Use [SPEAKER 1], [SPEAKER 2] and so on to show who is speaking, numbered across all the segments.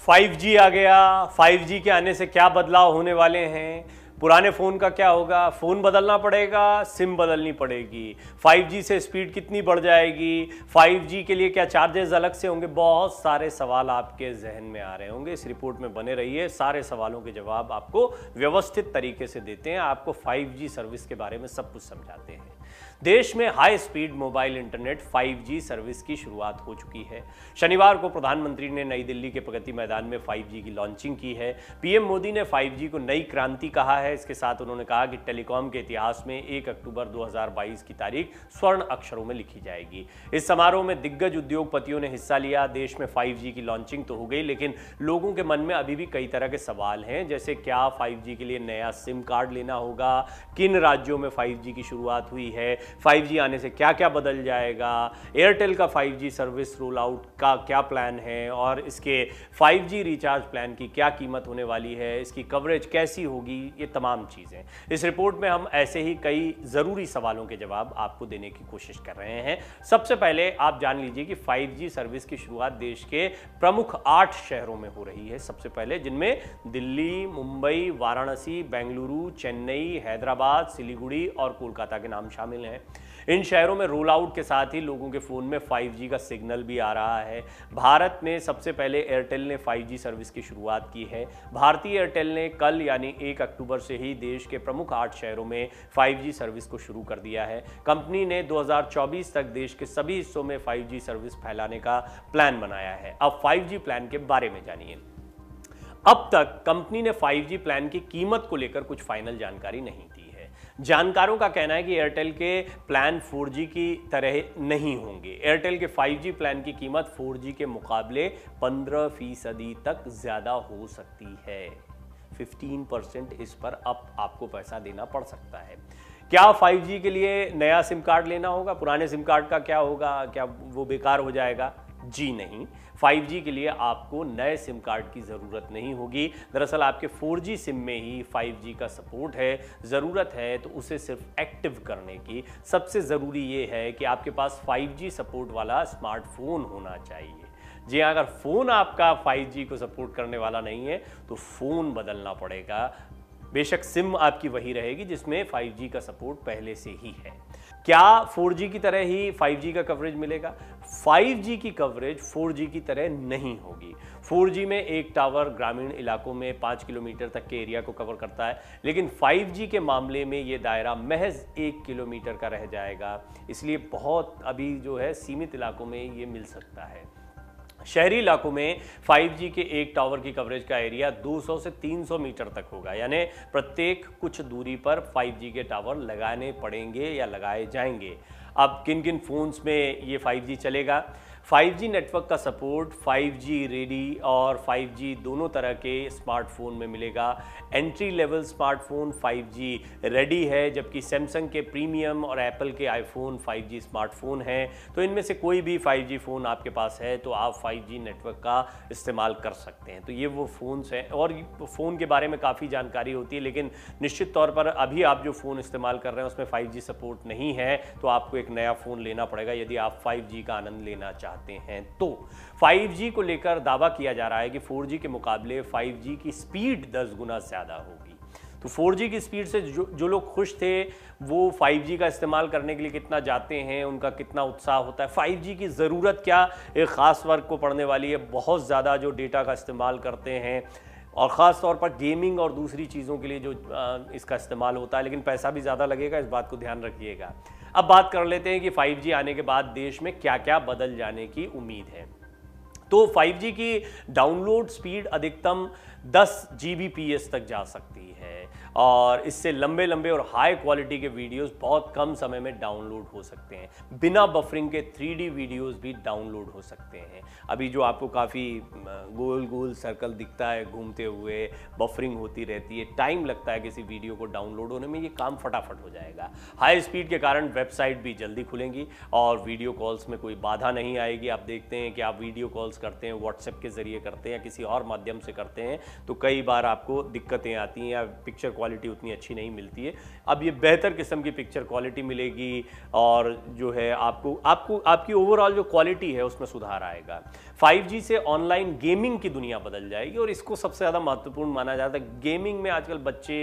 [SPEAKER 1] 5G आ गया। 5G के आने से क्या बदलाव होने वाले हैं? पुराने फ़ोन का क्या होगा? फ़ोन बदलना पड़ेगा, सिम बदलनी पड़ेगी। 5G से स्पीड कितनी बढ़ जाएगी? 5G के लिए क्या चार्जेस अलग से होंगे? बहुत सारे सवाल आपके जहन में आ रहे होंगे। इस रिपोर्ट में बने रहिए, सारे सवालों के जवाब आपको व्यवस्थित तरीके से देते हैं। आपको 5G सर्विस के बारे में सब कुछ समझाते हैं। देश में high speed mobile internet 5G service की शुरुआत हो चुकी है। शनिवार को प्रधानमंत्री ने नई दिल्ली के प्रगति मैदान में 5G की लॉन्चिंग की है। पीएम मोदी ने 5G को नई क्रांति कहा है। इसके साथ उन्होंने कहा कि टेलीकॉम के इतिहास में 1 अक्टूबर 2022 की तारीख स्वर्ण अक्षरों में लिखी जाएगी। इस समारोह में दिग्गज उद्योगपतियों ने हिस्सा लिया। देश में 5G की लॉन्चिंग तो हो गई, लेकिन लोगों के मन में अभी भी कई तरह के सवाल हैं, जैसे क्या 5G के लिए नया सिम कार्ड लेना होगा, किन राज्यों में 5G की शुरुआत हुई है, 5G आने से क्या क्या बदल जाएगा, एयरटेल का 5G सर्विस रोल आउट का क्या प्लान है और इसके 5G रिचार्ज प्लान की क्या कीमत होने वाली है, इसकी कवरेज कैसी होगी, ये तमाम चीज़ें इस रिपोर्ट में हम ऐसे ही कई ज़रूरी सवालों के जवाब आपको देने की कोशिश कर रहे हैं। सबसे पहले आप जान लीजिए कि 5G सर्विस की शुरुआत देश के प्रमुख 8 शहरों में हो रही है। सबसे पहले जिनमें दिल्ली, मुंबई, वाराणसी, बेंगलुरु, चेन्नई, हैदराबाद, सिलीगुड़ी और कोलकाता के नाम शामिल हैं। इन शहरों में रोल आउट के साथ ही लोगों के फ़ोन में 5G का सिग्नल भी आ रहा है। भारत में सबसे पहले एयरटेल ने 5G सर्विस की शुरुआत की है। भारतीय एयरटेल ने कल यानी 1 अक्टूबर से ही देश के प्रमुख 8 शहरों में 5G सर्विस को शुरू कर दिया है। कंपनी ने 2024 तक देश के सभी हिस्सों में 5G सर्विस फैलाने का प्लान बनाया है। अब 5G प्लान के बारे में जानिए। अब तक कंपनी ने 5G प्लान की कीमत को लेकर कुछ फाइनल जानकारी नहीं दी है। जानकारों का कहना है कि एयरटेल के प्लान 4G की तरह नहीं होंगे। एयरटेल के 5G प्लान की कीमत 4G के मुकाबले 15% तक ज़्यादा हो सकती है। 15% इस पर अब आपको पैसा देना पड़ सकता है। क्या 5G के लिए नया सिम कार्ड लेना होगा? पुराने सिम कार्ड का क्या होगा? क्या वो बेकार हो जाएगा? जी नहीं, 5G के लिए आपको नए सिम कार्ड की ज़रूरत नहीं होगी। दरअसल आपके 4G सिम में ही 5G का सपोर्ट है। ज़रूरत है तो उसे सिर्फ एक्टिव करने की। सबसे ज़रूरी ये है कि आपके पास 5G सपोर्ट वाला स्मार्टफोन होना चाहिए। जी, अगर फ़ोन आपका 5G को सपोर्ट करने वाला नहीं है तो फ़ोन बदलना पड़ेगा। बेशक सिम आपकी वही रहेगी जिसमें 5G का सपोर्ट पहले से ही है। क्या 4G की तरह ही 5G का कवरेज मिलेगा? 5G की कवरेज 4G की तरह नहीं होगी। 4G में एक टावर ग्रामीण इलाकों में 5 किलोमीटर तक के एरिया को कवर करता है, लेकिन 5G के मामले में ये दायरा महज 1 किलोमीटर का रह जाएगा। इसलिए बहुत अभी जो है सीमित इलाकों में ये मिल सकता है। शहरी इलाकों में 5G के एक टावर की कवरेज का एरिया 200 से 300 मीटर तक होगा, यानी प्रत्येक कुछ दूरी पर 5G के टावर लगाने पड़ेंगे या लगाए जाएंगे। अब किन किन फ़ोन्स में ये 5G चलेगा? 5G नेटवर्क का सपोर्ट 5G रेडी और 5G दोनों तरह के स्मार्टफोन में मिलेगा। Entry level smartphone 5G ready है, जबकि सैमसंग के प्रीमियम और एप्पल के आईफोन 5G स्मार्टफोन हैं। तो इनमें से कोई भी 5G फ़ोन आपके पास है तो आप 5G नेटवर्क का इस्तेमाल कर सकते हैं। तो ये वो फ़ोन्स हैं और फ़ोन के बारे में काफ़ी जानकारी होती है, लेकिन निश्चित तौर पर अभी आप जो फ़ोन इस्तेमाल कर रहे हैं उसमें 5G सपोर्ट नहीं है, तो आपको एक नया फ़ोन लेना पड़ेगा यदि आप 5G का आनंद लेना चाहते हैं। तो 5G को लेकर दावा किया जा रहा है कि 4G के मुकाबले 5G की स्पीड 10 गुना ज़्यादा होगी। तो 4G की स्पीड से जो लोग खुश थे वो 5G का इस्तेमाल करने के लिए कितना जाते हैं, उनका कितना उत्साह होता है। 5G की ज़रूरत क्या एक ख़ास वर्ग को पड़ने वाली है। बहुत ज़्यादा जो डेटा का इस्तेमाल करते हैं और ख़ास तौर पर गेमिंग और दूसरी चीज़ों के लिए जो इसका इस्तेमाल होता है, लेकिन पैसा भी ज़्यादा लगेगा, इस बात को ध्यान रखिएगा। अब बात कर लेते हैं कि 5G आने के बाद देश में क्या क्या बदल जाने की उम्मीद है। तो 5G की डाउनलोड स्पीड अधिकतम 10 Gbps तक जा सकती है और इससे लंबे लंबे और हाई क्वालिटी के वीडियोस बहुत कम समय में डाउनलोड हो सकते हैं। बिना बफरिंग के 3D वीडियोस भी डाउनलोड हो सकते हैं। अभी जो आपको काफ़ी गोल गोल सर्कल दिखता है घूमते हुए, बफरिंग होती रहती है, टाइम लगता है किसी वीडियो को डाउनलोड होने में, ये काम फटाफट हो जाएगा। हाई स्पीड के कारण वेबसाइट भी जल्दी खुलेंगी और वीडियो कॉल्स में कोई बाधा नहीं आएगी। आप देखते हैं कि आप वीडियो कॉल्स करते हैं, व्हाट्सएप के ज़रिए करते हैं या किसी और माध्यम से करते हैं तो कई बार आपको दिक्कतें आती हैं या पिक्चर क्वालिटी उतनी अच्छी नहीं मिलती है। अब ये बेहतर किस्म की पिक्चर क्वालिटी मिलेगी और जो है आपकी ओवरऑल जो क्वालिटी है उसमें सुधार आएगा। 5G से ऑनलाइन गेमिंग की दुनिया बदल जाएगी और इसको सबसे ज़्यादा महत्वपूर्ण माना जाता है। गेमिंग में आजकल बच्चे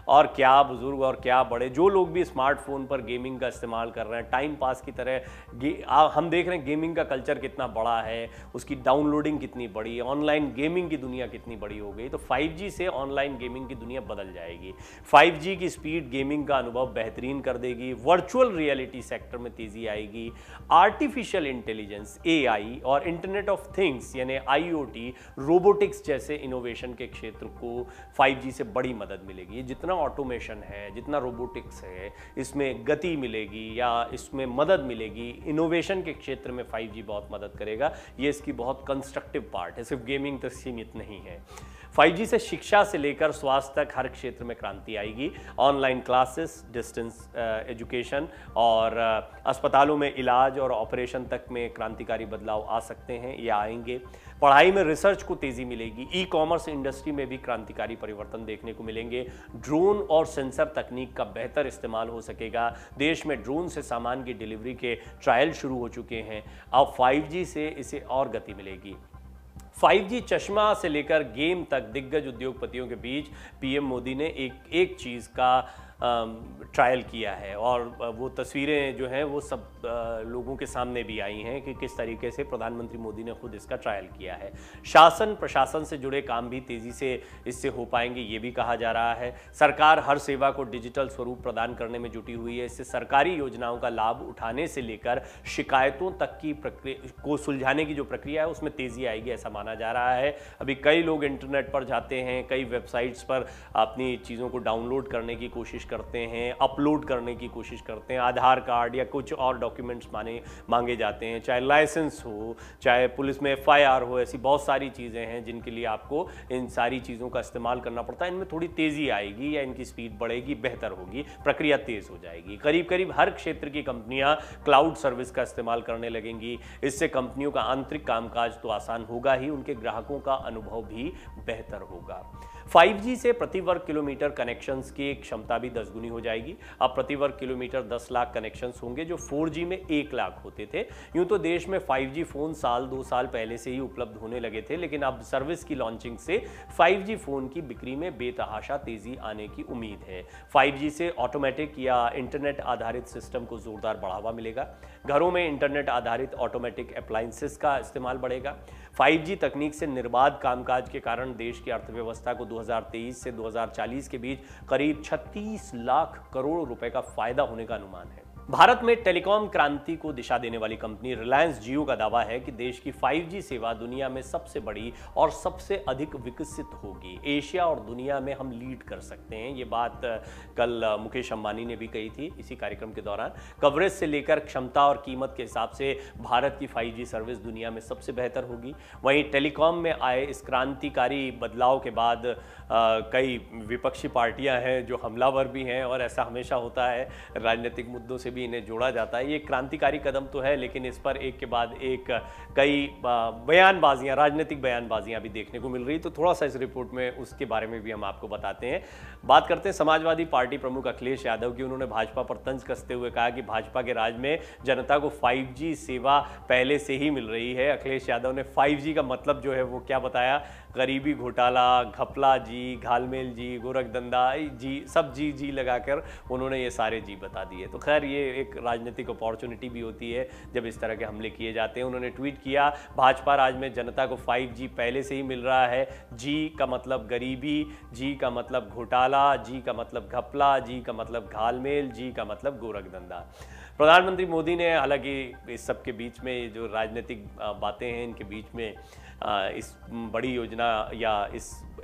[SPEAKER 1] और क्या बुजुर्ग और क्या बड़े, जो लोग भी स्मार्टफोन पर गेमिंग का इस्तेमाल कर रहे हैं, टाइम पास की तरह हम देख रहे हैं गेमिंग का कल्चर कितना बड़ा है, उसकी डाउनलोडिंग कितनी बड़ी है, ऑनलाइन गेमिंग की दुनिया कितनी बड़ी हो गई। तो 5G से ऑनलाइन गेमिंग की दुनिया बदल जाएगी। 5G की स्पीड गेमिंग का अनुभव बेहतरीन कर देगी। वर्चुअल रियलिटी सेक्टर में तेजी आएगी। आर्टिफिशियल इंटेलिजेंस AI और इंटरनेट ऑफ थिंग्स यानी IoT, रोबोटिक्स जैसे इनोवेशन के क्षेत्र को 5G से बड़ी मदद मिलेगी। जितना ऑटोमेशन है, जितना रोबोटिक्स है, इसमें गति मिलेगी या इसमें मदद मिलेगी। इनोवेशन के क्षेत्र में 5G बहुत मदद करेगा। ये इसकी बहुत कंस्ट्रक्टिव पार्ट है, सिर्फ गेमिंग तक सीमित नहीं है। 5G से शिक्षा से लेकर स्वास्थ्य तक हर क्षेत्र में क्रांति आएगी। ऑनलाइन क्लासेस, डिस्टेंस एजुकेशन और अस्पतालों में इलाज और ऑपरेशन तक में क्रांतिकारी बदलाव आ सकते हैं या आएंगे। पढ़ाई में रिसर्च को तेजी मिलेगी। ई-कॉमर्स इंडस्ट्री में भी क्रांतिकारी परिवर्तन देखने को मिलेंगे। ड्रोन और सेंसर तकनीक का बेहतर इस्तेमाल हो सकेगा। देश में ड्रोन से सामान की डिलीवरी के ट्रायल शुरू हो चुके हैं। अब 5G से इसे और गति मिलेगी। 5G चश्मा से लेकर गेम तक दिग्गज उद्योगपतियों के बीच PM मोदी ने एक चीज़ का ट्रायल किया है और वो तस्वीरें जो हैं वो सब लोगों के सामने भी आई हैं कि किस तरीके से प्रधानमंत्री मोदी ने खुद इसका ट्रायल किया है। शासन प्रशासन से जुड़े काम भी तेज़ी से इससे हो पाएंगे, ये भी कहा जा रहा है। सरकार हर सेवा को डिजिटल स्वरूप प्रदान करने में जुटी हुई है। इससे सरकारी योजनाओं का लाभ उठाने से लेकर शिकायतों तक की प्रक्रिया को सुलझाने की जो प्रक्रिया है उसमें तेज़ी आएगी, ऐसा माना जा रहा है। अभी कई लोग इंटरनेट पर जाते हैं, कई वेबसाइट्स पर अपनी चीज़ों को डाउनलोड करने की कोशिश करते हैं, अपलोड करने की कोशिश करते हैं। आधार कार्ड या कुछ और डॉक्यूमेंट्स मांगे जाते हैं, चाहे लाइसेंस हो, चाहे पुलिस में FIR हो। ऐसी बहुत सारी चीज़ें हैं जिनके लिए आपको इन सारी चीज़ों का इस्तेमाल करना पड़ता है। इनमें थोड़ी तेज़ी आएगी या इनकी स्पीड बढ़ेगी, बेहतर होगी, प्रक्रिया तेज़ हो जाएगी। करीब करीब हर क्षेत्र की कंपनियां क्लाउड सर्विस का इस्तेमाल करने लगेंगी। इससे कंपनियों का आंतरिक कामकाज तो आसान होगा ही, उनके ग्राहकों का अनुभव भी बेहतर होगा। 5G से प्रति वर्ग किलोमीटर कनेक्शंस की क्षमता भी 10 गुनी हो जाएगी। अब प्रति वर्ग किलोमीटर 10 लाख कनेक्शंस होंगे जो 4G में 1 लाख होते थे। यूं तो देश में 5G फ़ोन साल 2 साल पहले से ही उपलब्ध होने लगे थे, लेकिन अब सर्विस की लॉन्चिंग से 5G फ़ोन की बिक्री में बेतहाशा तेज़ी आने की उम्मीद है। 5G से ऑटोमेटिक या इंटरनेट आधारित सिस्टम को ज़ोरदार बढ़ावा मिलेगा। घरों में इंटरनेट आधारित ऑटोमेटिक अप्लायंसेस का इस्तेमाल बढ़ेगा। 5G तकनीक से निर्बाध कामकाज के कारण देश की अर्थव्यवस्था को 2023 से 2040 के बीच करीब 36 लाख करोड़ रुपए का फायदा होने का अनुमान है। भारत में टेलीकॉम क्रांति को दिशा देने वाली कंपनी रिलायंस जियो का दावा है कि देश की 5G सेवा दुनिया में सबसे बड़ी और सबसे अधिक विकसित होगी। एशिया और दुनिया में हम लीड कर सकते हैं। ये बात कल मुकेश अंबानी ने भी कही थी इसी कार्यक्रम के दौरान। कवरेज से लेकर क्षमता और कीमत के हिसाब से भारत की 5G सर्विस दुनिया में सबसे बेहतर होगी। वहीं टेलीकॉम में आए इस क्रांतिकारी बदलाव के बाद कई विपक्षी पार्टियां हैं जो हमलावर भी हैं, और ऐसा हमेशा होता है, राजनीतिक मुद्दों से भी इन्हें जोड़ा जाता है। ये क्रांतिकारी कदम तो है, लेकिन इस पर एक के बाद एक कई बयानबाजियां, राजनीतिक बयानबाजियां भी देखने को मिल रही। तो थोड़ा सा इस रिपोर्ट में उसके बारे में भी हम आपको बताते हैं। बात करते हैं समाजवादी पार्टी प्रमुख अखिलेश यादव की। उन्होंने भाजपा पर तंज कसते हुए कहा कि भाजपा के राज में जनता को 5G सेवा पहले से ही मिल रही है। अखिलेश यादव ने 5G का मतलब जो है वो क्या बताया? गरीबी घोटाला, घपला जी, घालमेल जी, गोरखधंधा जी, सब जी लगाकर उन्होंने ये सारे जी बता दिए। तो खैर ये एक राजनीतिक अपॉर्चुनिटी भी होती है जब इस तरह के हमले किए जाते हैं। उन्होंने ट्वीट किया, भाजपा राज में जनता को 5G पहले से ही मिल रहा है। जी का मतलब गरीबी, जी का मतलब घोटाला, जी का मतलब घपला, जी का मतलब घालमेल, जी का मतलब गोरखधंधा। प्रधानमंत्री मोदी ने हालांकि इस सब के बीच में जो राजनीतिक बातें हैं इनके बीच में इस बड़ी योजना या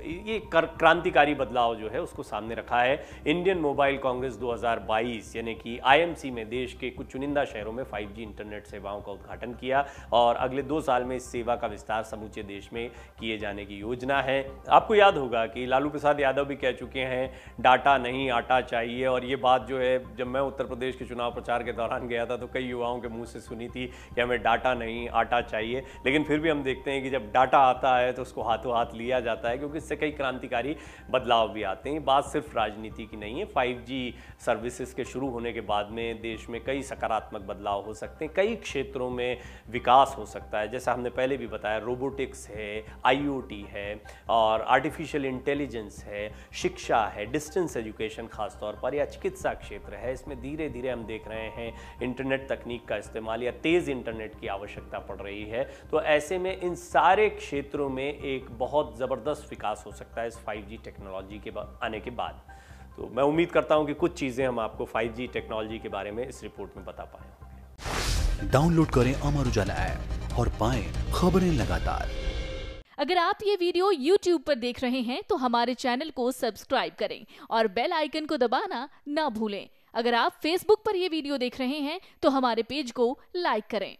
[SPEAKER 1] ये क्रांतिकारी बदलाव जो है उसको सामने रखा है। इंडियन मोबाइल कांग्रेस 2022 यानी कि IMC में देश के कुछ चुनिंदा शहरों में 5G इंटरनेट सेवाओं का उद्घाटन किया और अगले 2 साल में इस सेवा का विस्तार समूचे देश में किए जाने की योजना है। आपको याद होगा कि लालू प्रसाद यादव भी कह चुके हैं, डाटा नहीं आटा चाहिए। और ये बात जो है जब मैं उत्तर प्रदेश के चुनाव प्रचार के दौरान गया था तो कई युवाओं के मुँह से सुनी थी कि हमें डाटा नहीं आटा चाहिए। लेकिन फिर भी हम देखते हैं कि जब जब डाटा आता है तो उसको हाथों हाथ लिया जाता है, क्योंकि इससे कई क्रांतिकारी बदलाव भी आते हैं। बात सिर्फ राजनीति की नहीं है। 5G सर्विसेज के शुरू होने के बाद में देश में कई सकारात्मक बदलाव हो सकते हैं, कई क्षेत्रों में विकास हो सकता है। जैसा हमने पहले भी बताया, रोबोटिक्स है, IoT है और आर्टिफिशियल इंटेलिजेंस है, शिक्षा है, डिस्टेंस एजुकेशन खासतौर पर, या चिकित्सा क्षेत्र है। इसमें धीरे धीरे हम देख रहे हैं इंटरनेट तकनीक का इस्तेमाल या तेज़ इंटरनेट की आवश्यकता पड़ रही है। तो ऐसे में इन सारे क्षेत्रों में एक बहुत ज़बरदस्त विकास हो सकता है इस 5G टेक्नोलॉजी के आने के बाद। तो मैं उम्मीद करता हूं कि कुछ चीज़ें हम आपको 5G टेक्नोलॉजी के बारे में इस रिपोर्ट में बता पाए।
[SPEAKER 2] डाउनलोड करें अमर उजाला ऐप और पाएं खबरें लगातार।
[SPEAKER 3] अगर आप ये वीडियो YouTube पर देख रहे हैं तो हमारे चैनल को सब्सक्राइब करें और बेल आइकन को दबाना ना भूलें। अगर आप Facebook पर ये वीडियो देख रहे हैं तो हमारे पेज को लाइक करें।